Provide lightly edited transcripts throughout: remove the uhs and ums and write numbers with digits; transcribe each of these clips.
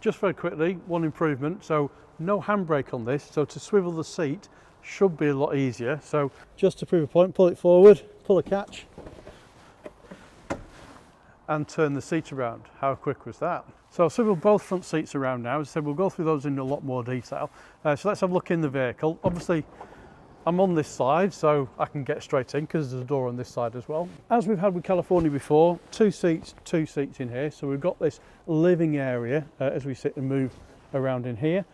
Just very quickly, one improvement, so no handbrake on this, so to swivel the seat should be a lot easier. So just to prove a point, pull it forward, pull the catch and turn the seat around. How quick was that? So I'll swivel both front seats around now. As I said, we'll go through those in a lot more detail. So let's have a look in the vehicle. Obviously, I'm on this side, so I can get straight in because there's a door on this side as well. As we've had with California before, two seats in here. So we've got this living area as we sit and move around in here.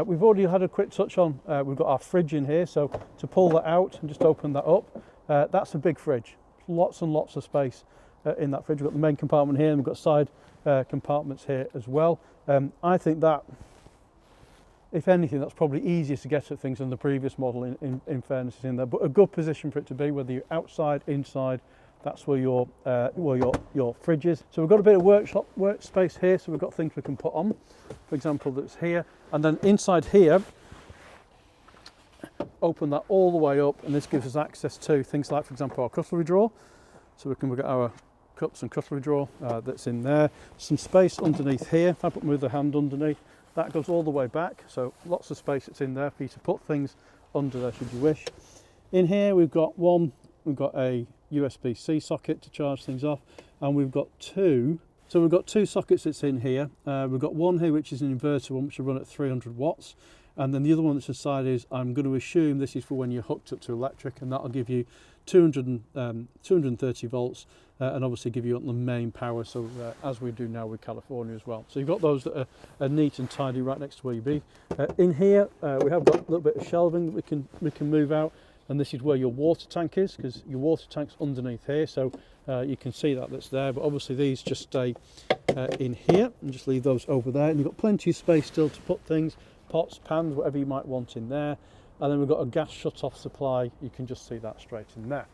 We've already had a quick touch on, we've got our fridge in here. So to pull that out and just open that up, that's a big fridge. Lots and lots of space in that fridge. We've got the main compartment here and we've got side compartments here as well. I think that, if anything, that's probably easier to get at things than the previous model in fairness is in there, but a good position for it to be, whether you're outside, inside, that's where your fridge is. So we've got a bit of workspace here, so we've got things we can put on, for example, that's here. And then inside here, open that all the way up, and this gives us access to things like, for example, our cutlery drawer. So we can look at our cups and cutlery drawer that's in there. Some space underneath here. If I move the hand underneath, that goes all the way back, so lots of space that's in there for you to put things under there should you wish. In here we've got a USB-C socket to charge things off, and we've got two. So we've got two sockets that's in here. We've got one here which is an inverter one, which will run at 300 watts. And then the other one that's inside is, I'm going to assume this is for when you're hooked up to electric, and that'll give you 230 volts and obviously give you the main power, so as we do now with California as well. So you've got those that are neat and tidy right next to where you be. In here we have got a little bit of shelving that we can move out, and this is where your water tank is, because your water tank's underneath here, so you can see that's there, but obviously these just stay in here, and just leave those over there, and you've got plenty of space still to put things, pots, pans, whatever you might want in there. And then we've got a gas shut-off supply. You can just see that straight in there.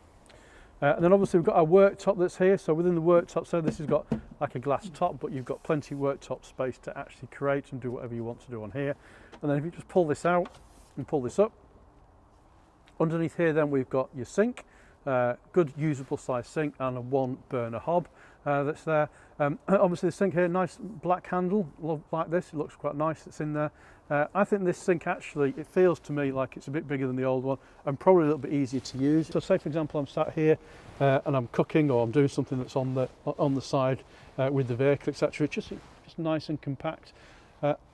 And then obviously we've got our worktop that's here. So within the worktop, so this has got like a glass top, but you've got plenty of worktop space to actually create and do whatever you want to do on here. And then if you just pull this out and pull this up, underneath here then we've got your sink, good usable size sink, and a 1 burner hob that's there. Obviously the sink here, nice black handle, like this, it looks quite nice, it's in there. I think this sink actually, it feels to me like it's a bit bigger than the old one and probably a little bit easier to use. So say for example I'm sat here and I'm cooking, or I'm doing something that's on the side with the vehicle, etc. It's just nice and compact.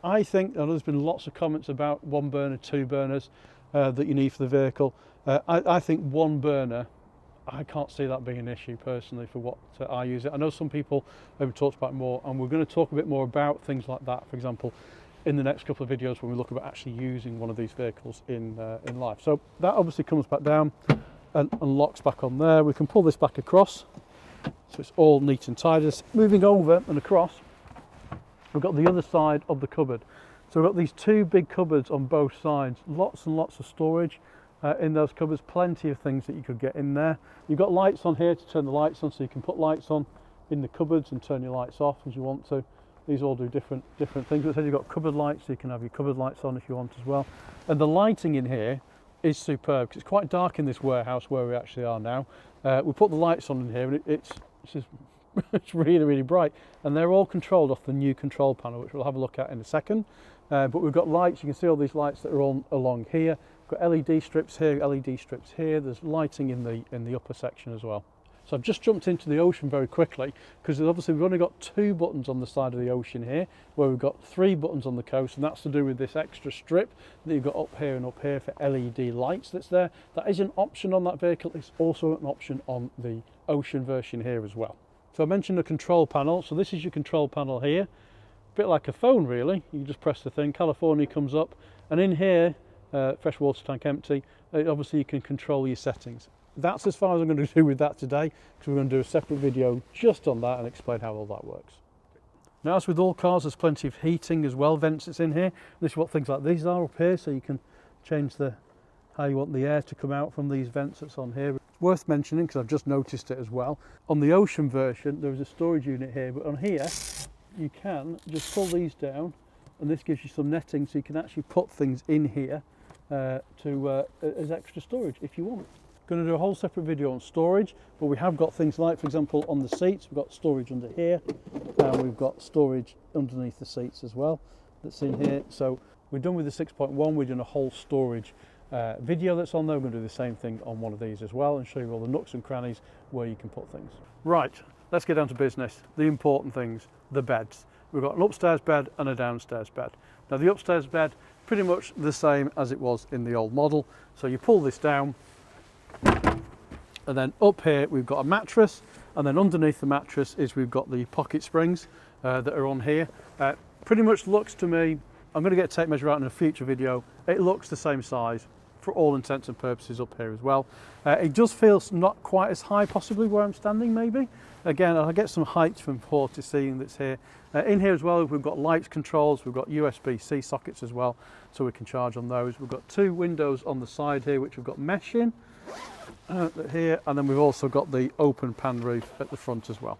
I think, I know there's been lots of comments about 1 burner, 2 burners that you need for the vehicle. I think 1 burner, I can't see that being an issue personally for what I use it. I know some people have talked about it more, and we're going to talk a bit more about things like that, for example, in the next couple of videos when we look about actually using one of these vehicles in life. So that obviously comes back down and locks back on there. We can pull this back across, so it's all neat and tidy. Moving over and across, we've got the other side of the cupboard. So we've got these 2 big cupboards on both sides, lots and lots of storage in those cupboards, plenty of things that you could get in there. You've got lights on here to turn the lights on, so you can put lights on in the cupboards and turn your lights off as you want to. These all do different things. It says you've got cupboard lights, so you can have your cupboard lights on if you want as well. And the lighting in here is superb, because it's quite dark in this warehouse where we actually are now. We put the lights on in here, and it's really, really bright. And they're all controlled off the new control panel, which we'll have a look at in a second. But we've got lights, you can see all these lights that are on along here. We've got LED strips here, LED strips here. There's lighting in the upper section as well. So I've just jumped into the ocean very quickly, because obviously we've only got 2 buttons on the side of the ocean here, where we've got 3 buttons on the coast, and that's to do with this extra strip that you've got up here and up here for LED lights that's there. That is an option on that vehicle. It's also an option on the ocean version here as well. So I mentioned the control panel. So this is your control panel here, a bit like a phone really. You just press the thing, California comes up, and in here, fresh water tank empty, obviously you can control your settings. That's as far as I'm going to do with that today, because we're going to do a separate video just on that and explain how all that works. Now, as with all cars, there's plenty of heating as well, vents that's in here. This is what things like these are up here, so you can change how you want the air to come out from these vents that's on here. It's worth mentioning, because I've just noticed it as well. On the ocean version, there is a storage unit here, but on here, you can just pull these down, and this gives you some netting, so you can actually put things in here as extra storage if you want. Going to do a whole separate video on storage, but we have got things like, for example, on the seats, we've got storage under here, and we've got storage underneath the seats as well, that's in here. So we're done with the 6.1, we're doing a whole storage video that's on there. We're going to do the same thing on one of these as well and show you all the nooks and crannies where you can put things. Right, let's get down to business. The important things, the beds. We've got an upstairs bed and a downstairs bed. Now the upstairs bed, pretty much the same as it was in the old model. So you pull this down, and then up here we've got a mattress, and then underneath the mattress is we've got the pocket springs that are on here. Pretty much looks to me, I'm going to get a tape measure out in a future video, it looks the same size for all intents and purposes up here as well. It does feel not quite as high possibly where I'm standing maybe. Again, I'll get some height from floor to ceiling that's here. In here as well, we've got lights controls, we've got USB-C sockets as well, so we can charge on those. We've got two windows on the side here, which we've got mesh in here, and then we've also got the open pan roof at the front as well.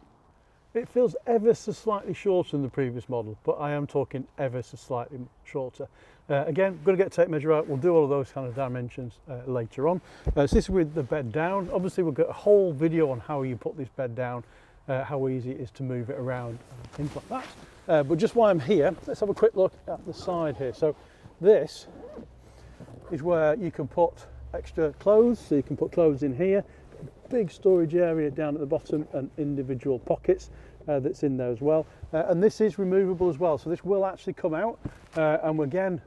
It feels ever so slightly shorter than the previous model, but I am talking ever so slightly shorter. Again, I'm going to get a tape measure out. We'll do all of those kind of dimensions later on. So this is with the bed down. Obviously, we'll get a whole video on how you put this bed down, how easy it is to move it around, things like that. But just while I'm here, let's have a quick look at the side here. So this is where you can put extra clothes. So you can put clothes in here. Big storage area down at the bottom and individual pockets that's in there as well. And this is removable as well. So this will actually come out. And again,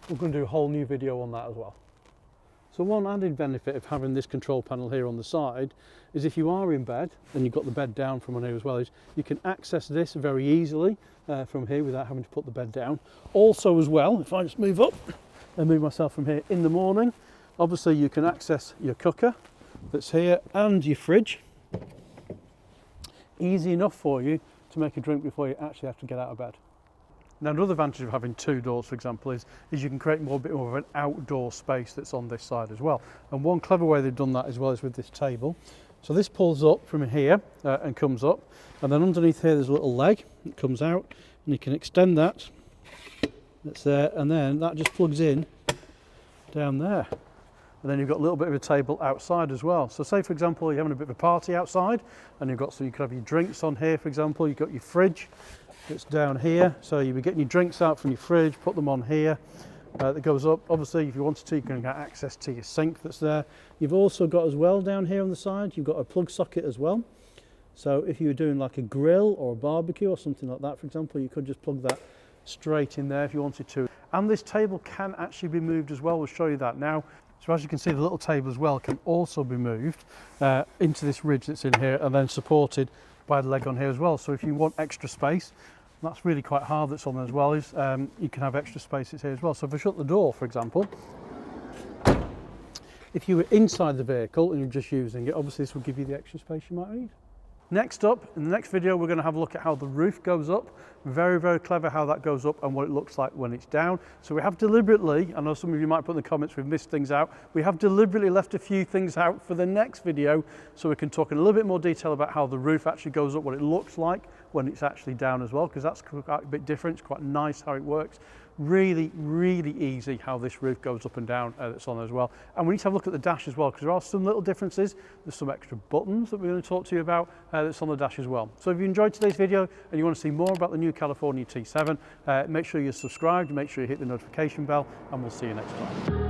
we're going to do a whole new video on that as well. So one added benefit of having this control panel here on the side is if you are in bed and you've got the bed down from on here as well, is you can access this very easily from here without having to put the bed down. Also as well, if I just move up and move myself from here in the morning, obviously you can access your cooker that's here and your fridge. Easy enough for you to make a drink before you actually have to get out of bed. Now another advantage of having two doors, for example, is you can create a bit more of an outdoor space that's on this side as well. And one clever way they've done that as well is with this table. So this pulls up from here and comes up, and then underneath here there's a little leg that comes out, and you can extend that, that's there, and then that just plugs in down there. And then you've got a little bit of a table outside as well. So say for example you're having a bit of a party outside, and you've got, so you could have your drinks on here, for example. You've got your fridge that's down here, so you'll be getting your drinks out from your fridge, put them on here. That goes up. Obviously if you wanted to, you can get access to your sink that's there. You've also got as well down here on the side, you've got a plug socket as well. So if you were doing like a grill or a barbecue or something like that, for example, you could just plug that straight in there if you wanted to. And this table can actually be moved as well. We'll show you that now. So as you can see, the little table as well can also be moved into this ridge that's in here and then supported by the leg on here as well. So if you want extra space, that's really quite hard that's on there as well, is you can have extra spaces here as well. So if I shut the door, for example, if you were inside the vehicle and you're just using it, obviously this will give you the extra space you might need. Next up, in the next video, we're going to have a look at how the roof goes up. Very, very clever how that goes up and what it looks like when it's down. So we have deliberately, I know some of you might put in the comments we've missed things out, we have deliberately left a few things out for the next video so we can talk in a little bit more detail about how the roof actually goes up, what it looks like when it's actually down as well, because that's quite a bit different. It's quite nice how it works. Really, really easy how this roof goes up and down that's on there as well. And we need to have a look at the dash as well, because there are some little differences. There's some extra buttons that we're going to talk to you about that's on the dash as well. So if you enjoyed today's video and you want to see more about the new California T7, make sure you're subscribed, make sure you hit the notification bell, and we'll see you next time.